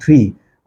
3,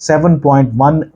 7.1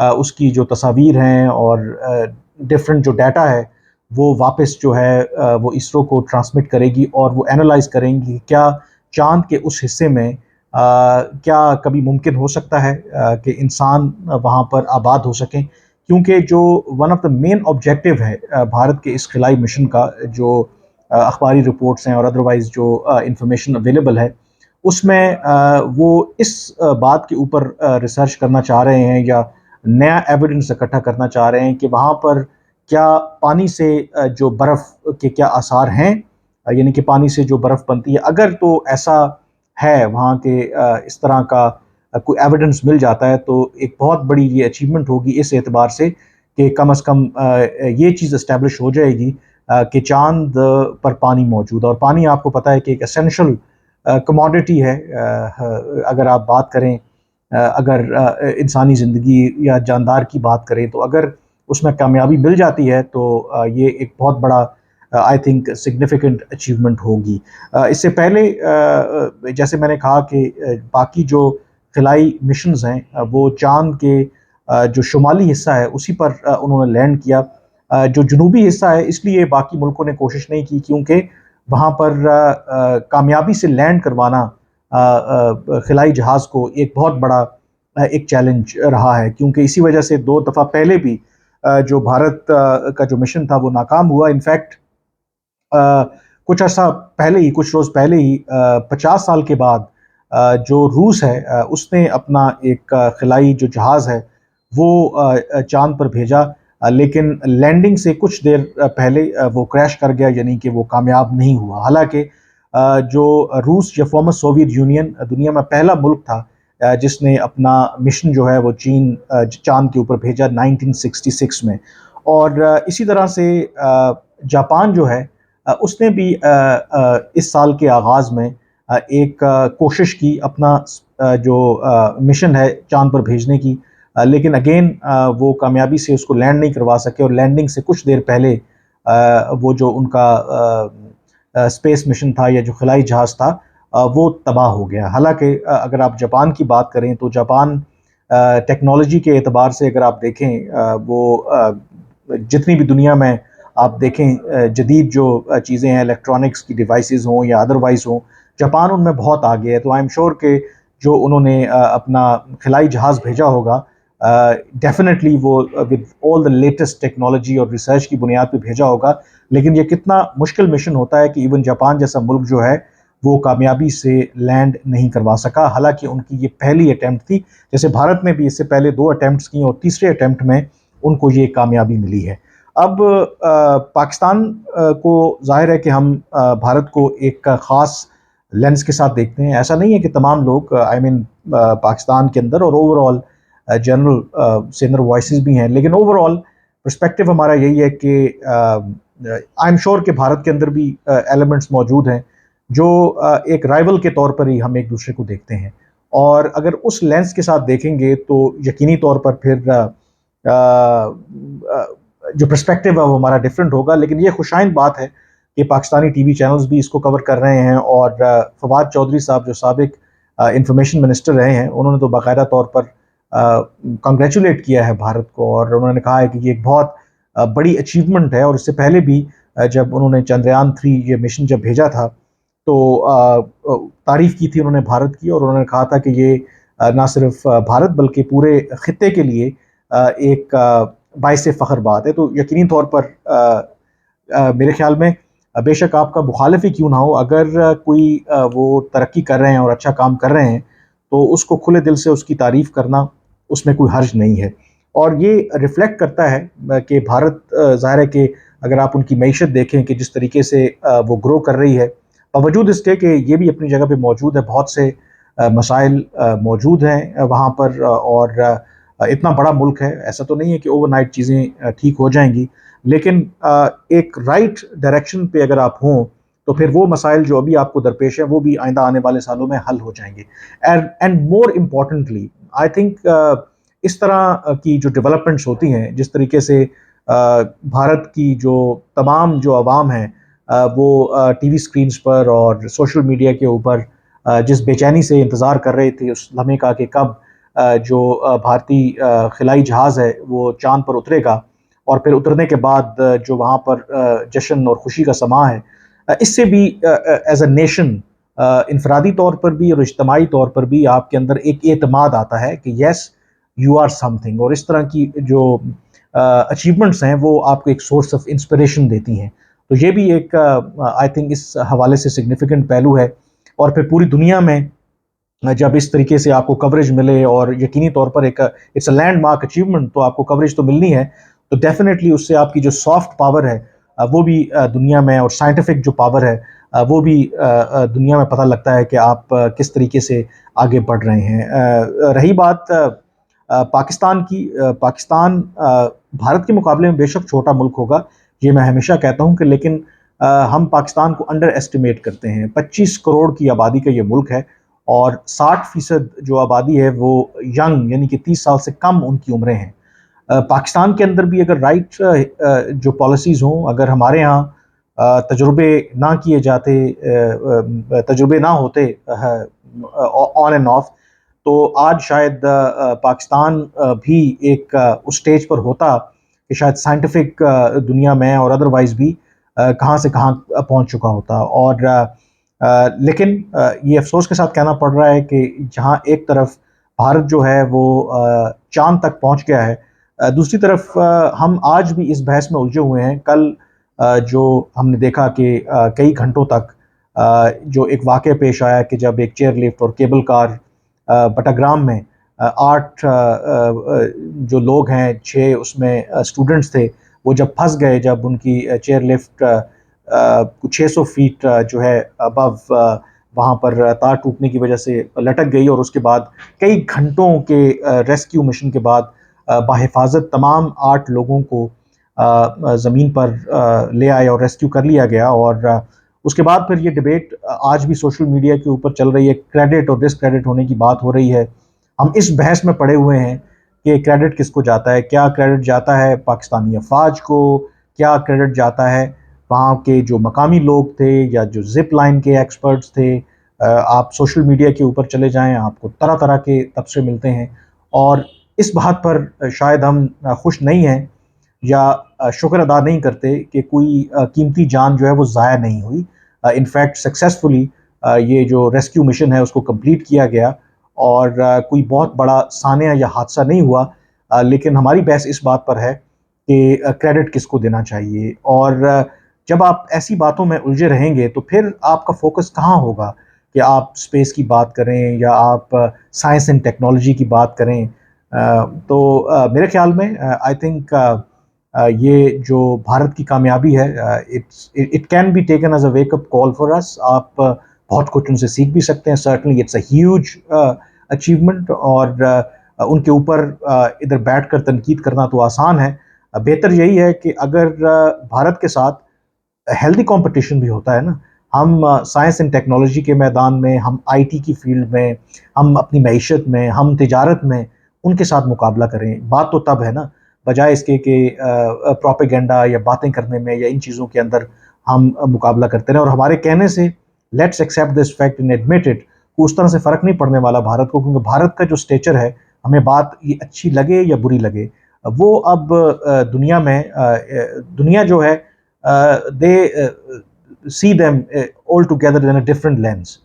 اس کی جو تصاویر ہیں اور ڈفرینٹ جو ڈیٹا ہے وہ واپس جو ہے وہ اسرو کو ٹرانسمٹ کرے گی، اور وہ اینالائز کریں گی کیا چاند کے اس حصے میں کیا کبھی ممکن ہو سکتا ہے کہ انسان وہاں پر آباد ہو سکیں، کیونکہ جو one of the main objective ہے بھارت کے اس خلائی مشن کا، جو اخباری رپورٹس ہیں اور ادروائز جو انفارمیشن اویلیبل ہے اس میں وہ اس بات کے اوپر ریسرچ کرنا چاہ رہے ہیں یا نیا ایویڈنس اکٹھا کرنا چاہ رہے ہیں کہ وہاں پر کیا پانی سے جو برف کے کیا آثار ہیں، یعنی کہ پانی سے جو برف بنتی ہے، اگر تو ایسا ہے وہاں کے اس طرح کا کوئی ایویڈنس مل جاتا ہے تو ایک بہت بڑی یہ اچیومنٹ ہوگی اس اعتبار سے کہ کم از کم یہ چیز اسٹیبلش ہو جائے گی کہ چاند پر پانی موجود ہے، اور پانی آپ کو پتہ ہے کہ ایک اسینشل کموڈٹی ہے اگر آپ بات کریں، اگر انسانی زندگی یا جاندار کی بات کریں تو اگر اس میں کامیابی مل جاتی ہے تو یہ ایک بہت بڑا آئی تھنک سگنیفیکنٹ اچیومنٹ ہوگی۔ اس سے پہلے جیسے میں نے کہا کہ باقی جو خلائی مشنز ہیں وہ چاند کے جو شمالی حصہ ہے اسی پر انہوں نے لینڈ کیا، جو جنوبی حصہ ہے اس لیے باقی ملکوں نے کوشش نہیں کی کیونکہ وہاں پر کامیابی سے لینڈ کروانا خلائی جہاز کو ایک بہت بڑا ایک چیلنج رہا ہے، کیونکہ اسی وجہ سے 2 دفعہ پہلے بھی جو بھارت کا جو مشن تھا وہ ناکام ہوا۔ انفیکٹ کچھ عرصہ پہلے ہی، کچھ روز پہلے ہی 50 سال کے بعد جو روس ہے اس نے اپنا ایک خلائی جو جہاز ہے وہ چاند پر بھیجا، لیکن لینڈنگ سے کچھ دیر پہلے وہ کریش کر گیا، یعنی کہ وہ کامیاب نہیں ہوا۔ حالانکہ جو روس یا فارمر سوویت یونین دنیا میں پہلا ملک تھا جس نے اپنا مشن جو ہے وہ چاند کے اوپر بھیجا 1966 میں، اور اسی طرح سے جاپان جو ہے اس نے بھی اس سال کے آغاز میں ایک کوشش کی اپنا جو مشن ہے چاند پر بھیجنے کی، لیکن اگین وہ کامیابی سے اس کو لینڈ نہیں کروا سکے، اور لینڈنگ سے کچھ دیر پہلے وہ جو ان کا اسپیس مشن تھا یا جو خلائی جہاز تھا وہ تباہ ہو گیا۔ حالانکہ اگر آپ جاپان کی بات کریں تو جاپان ٹیکنالوجی کے اعتبار سے اگر آپ دیکھیں وہ جتنی بھی دنیا میں آپ دیکھیں جدید جو چیزیں ہیں، الیکٹرانکس کی ڈیوائسز ہوں یا ادروائز ہوں، جاپان ان میں بہت آگے ہے۔ تو آئی ایم شیور کہ جو انہوں نے اپنا خلائی جہاز بھیجا ہوگا ڈیفینیٹلی وہ with all the latest technology اور ریسرچ کی بنیاد پہ بھیجا ہوگا، لیکن یہ کتنا مشکل مشن ہوتا ہے کہ ایون جاپان جیسا ملک جو ہے وہ کامیابی سے لینڈ نہیں کروا سکا، حالانکہ ان کی یہ پہلی اٹیمپٹ تھی۔ جیسے بھارت نے بھی اس سے پہلے 2 اٹیمپٹس کی اور تیسرے اٹیمپٹ میں ان کو یہ کامیابی ملی ہے۔ اب پاکستان کو ظاہر ہے کہ ہم بھارت کو ایک خاص لینس کے ساتھ دیکھتے ہیں، ایسا نہیں ہے کہ تمام لوگ آئی مین پاکستان کے اندر اور over all general senior voices بھی ہیں، لیکن اوور آل پرسپیکٹیو ہمارا یہی ہے کہ آئی ایم شیور کہ بھارت کے اندر بھی ایلیمنٹس موجود ہیں جو ایک رائیول کے طور پر ہی ہم ایک دوسرے کو دیکھتے ہیں، اور اگر اس لینس کے ساتھ دیکھیں گے تو یقینی طور پر پھر جو پرسپیکٹیو ہے وہ ہمارا ڈیفرنٹ ہوگا۔ لیکن یہ خوشائند بات ہے کہ پاکستانی ٹی وی چینلز بھی اس کو کور کر رہے ہیں، اور فواد چودھری صاحب جو سابق انفارمیشن منسٹر رہے ہیں انہوں نے تو باقاعدہ طور پر کنگریچولیٹ کیا ہے بھارت کو، اور انہوں نے کہا ہے کہ یہ ایک بہت بڑی اچیومنٹ ہے۔ اور اس سے پہلے بھی جب انہوں نے چندریان 3 یہ مشن جب بھیجا تھا تو تعریف کی تھی انہوں نے بھارت کی، اور انہوں نے کہا تھا کہ یہ نہ صرف بھارت بلکہ پورے خطے کے لیے ایک باعث فخر بات ہے۔ تو یقینی طور پر میرے خیال میں بے شک آپ کا مخالف ہی کیوں نہ ہو، اگر کوئی وہ ترقی کر رہے ہیں اور اچھا کام کر رہے ہیں تو اس کو کھلے دل سے اس کی تعریف کرنا اس میں کوئی حرج نہیں ہے، اور یہ ریفلیکٹ کرتا ہے کہ بھارت ظاہر ہے کہ اگر آپ ان کی معیشت دیکھیں کہ جس طریقے سے وہ گرو کر رہی ہے، باوجود اس کے کہ یہ بھی اپنی جگہ پہ موجود ہے، بہت سے مسائل موجود ہیں وہاں پر، اور اتنا بڑا ملک ہے، ایسا تو نہیں ہے کہ اوور نائٹ چیزیں ٹھیک ہو جائیں گی، لیکن ایک رائٹ ڈائریکشن پہ اگر آپ ہوں تو پھر وہ مسائل جو ابھی آپ کو درپیش ہیں وہ بھی آئندہ آنے والے سالوں میں حل ہو جائیں گے۔ And more importantly I think اس طرح کی جو ڈیولپمنٹس ہوتی ہیں، جس طریقے سے بھارت کی جو تمام جو عوام ہیں وہ ٹی وی سکرینز پر اور سوشل میڈیا کے اوپر جس بے چینی سے انتظار کر رہے تھے اس لمحے کا کہ کب جو بھارتی خلائی جہاز ہے وہ چاند پر اترے گا، اور پھر اترنے کے بعد جو وہاں پر جشن اور خوشی کا سماں ہے، اس سے بھی ایز اے نیشن انفرادی طور پر بھی اور اجتماعی طور پر بھی آپ کے اندر ایک اعتماد آتا ہے کہ yes you are something, اور اس طرح کی جو اچیومنٹس ہیں وہ آپ کو ایک سورس آف انسپریشن دیتی ہیں. تو یہ بھی ایک آئی تھنک اس حوالے سے سگنیفیکنٹ پہلو ہے. اور پھر پوری دنیا میں جب اس طریقے سے آپ کو کوریج ملے، اور یقینی طور پر ایک it's a landmark achievement, تو آپ کو کوریج تو ملنی ہے، تو ڈیفینیٹلی اس سے آپ کی جو سافٹ پاور ہے وہ بھی دنیا میں، اور سائنٹیفک جو پاور ہے وہ بھی دنیا میں پتہ لگتا ہے کہ آپ کس طریقے سے آگے بڑھ رہے ہیں. رہی بات پاکستان کی، پاکستان بھارت کے مقابلے میں بے شک چھوٹا ملک ہوگا، یہ میں ہمیشہ کہتا ہوں کہ، لیکن ہم پاکستان کو انڈر ایسٹیمیٹ کرتے ہیں. 25 کروڑ کی آبادی کا یہ ملک ہے، اور 60% جو آبادی ہے وہ ینگ، یعنی کہ 30 سال سے کم ان کی عمریں ہیں. پاکستان کے اندر بھی اگر رائٹ جو پالیسیز ہوں، اگر ہمارے ہاں تجربے نہ کیے جاتے، تجربے نہ ہوتے آن اینڈ آف، تو آج شاید پاکستان بھی ایک اس سٹیج پر ہوتا کہ شاید سائنٹیفک دنیا میں اور ادروائز بھی کہاں سے کہاں پہنچ چکا ہوتا. اور لیکن یہ افسوس کے ساتھ کہنا پڑ رہا ہے کہ جہاں ایک طرف بھارت جو ہے وہ چاند تک پہنچ گیا ہے، دوسری طرف ہم آج بھی اس بحث میں الجھے ہوئے ہیں. کل جو ہم نے دیکھا کہ کئی گھنٹوں تک جو ایک واقعہ پیش آیا کہ جب ایک چیئر لفٹ اور کیبل کار بٹاگرام میں 8 جو لوگ ہیں، 6 اس میں اسٹوڈنٹس تھے، وہ جب پھنس گئے، جب ان کی چیئر لفٹ 600 فیٹ جو ہے ابو وہاں پر تار ٹوٹنے کی وجہ سے لٹک گئی، اور اس کے بعد کئی گھنٹوں کے ریسکیو مشن کے بعد بحفاظت تمام 8 لوگوں کو زمین پر لے آئے اور ریسکیو کر لیا گیا. اور اس کے بعد پھر یہ ڈیبیٹ آج بھی سوشل میڈیا کے اوپر چل رہی ہے، کریڈٹ اور ڈس کریڈٹ ہونے کی بات ہو رہی ہے. ہم اس بحث میں پڑے ہوئے ہیں کہ کریڈٹ کس کو جاتا ہے، کیا کریڈٹ جاتا ہے پاکستانی افواج کو، کیا کریڈٹ جاتا ہے وہاں کے جو مقامی لوگ تھے یا جو زپ لائن کے ایکسپرٹس تھے. آپ سوشل میڈیا کے اوپر چلے جائیں، آپ کو طرح طرح کے تبصرے ملتے ہیں، اور اس بات پر شاید ہم خوش نہیں ہیں یا شکر ادا نہیں کرتے کہ کوئی قیمتی جان جو ہے وہ ضائع نہیں ہوئی. انفیکٹ سکسیسفلی یہ جو ریسکیو مشن ہے اس کو کمپلیٹ کیا گیا، اور کوئی بہت بڑا سانحہ یا حادثہ نہیں ہوا. لیکن ہماری بحث اس بات پر ہے کہ کریڈٹ کس کو دینا چاہیے. اور جب آپ ایسی باتوں میں الجھے رہیں گے تو پھر آپ کا فوکس کہاں ہوگا کہ آپ اسپیس کی بات کریں یا آپ سائنس اینڈ ٹیکنالوجی کی بات کریں. تو میرے خیال میں آئی تھنک یہ جو بھارت کی کامیابی ہے، it can be taken as a wake up call for us. آپ بہت کچھ ان سے سیکھ بھی سکتے ہیں، certainly it's a huge achievement. اور ان کے اوپر ادھر بیٹھ کر تنقید کرنا تو آسان ہے. بہتر یہی ہے کہ اگر بھارت کے ساتھ ہیلدی کمپٹیشن بھی ہوتا ہے نا، ہم سائنس اینڈ ٹیکنالوجی کے میدان میں، ہم آئی ٹی کی فیلڈ میں، ہم اپنی معیشت میں، ہم تجارت میں ان کے ساتھ مقابلہ کریں. بات تو تب ہے نا، بجائے اس کے کہ پروپیگنڈا یا باتیں کرنے میں یا ان چیزوں کے اندر ہم مقابلہ کرتے رہیں. اور ہمارے کہنے سے let's accept this fact and admit it, اس طرح سے فرق نہیں پڑنے والا بھارت کو، کیونکہ بھارت کا جو اسٹیچر ہے، ہمیں بات یہ اچھی لگے یا بری لگے، وہ اب دنیا میں دنیا جو ہے they see them all together in a different lens.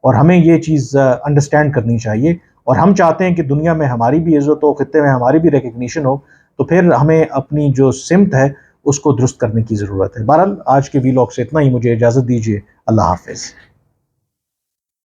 اور ہمیں یہ چیز انڈرسٹینڈ کرنی چاہیے، اور ہم چاہتے ہیں کہ دنیا میں ہماری بھی عزت ہو، خطے میں ہماری بھی ریکگنیشن ہو. تو پھر ہمیں اپنی جو سمت ہے اس کو درست کرنے کی ضرورت ہے. بہرحال آج کے ویلاگ سے اتنا ہی، مجھے اجازت دیجیے. اللہ حافظ.